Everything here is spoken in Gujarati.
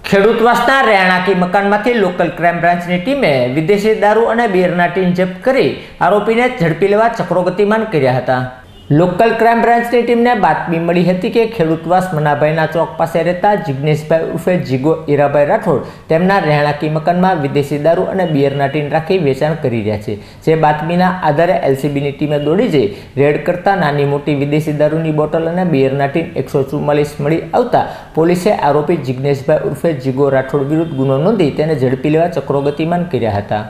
ખેડૂતવાસના રહેણાંકી મકાનમાંથી લોકલ ક્રાઇમ બ્રાન્ચની ટીમે વિદેશી દારૂ અને બિયરના ટીન જપ્ત કરી આરોપીને ઝડપી લેવા ચક્રો ગતિમાન કર્યા હતા। લોકલ ક્રાઇમ બ્રાન્ચની ટીમને બાતમી મળી હતી કે ખેડૂતવાસ મનાભાઈના ચોક પાસે રહેતા જિગ્નેશભાઈ ઉર્ફે જીગો ઈરાભાઈ રાઠોડ તેમના રહેણાંકી મકાનમાં વિદેશી દારૂ અને બિયરના ટીન રાખી વેચાણ કરી રહ્યા છે। જે બાતમીના આધારે એલસીબીની ટીમે દોડી જઈ રેડ કરતા નાની મોટી વિદેશી દારૂની બોટલ અને બિયરના ટીન 144 મળી આવતા પોલીસે આરોપી જિગ્નેશભાઈ ઉર્ફે જીગો રાઠોડ વિરુદ્ધ ગુનો નોંધી તેને ઝડપી લેવા ચક્રો ગતિમાન કર્યા હતા।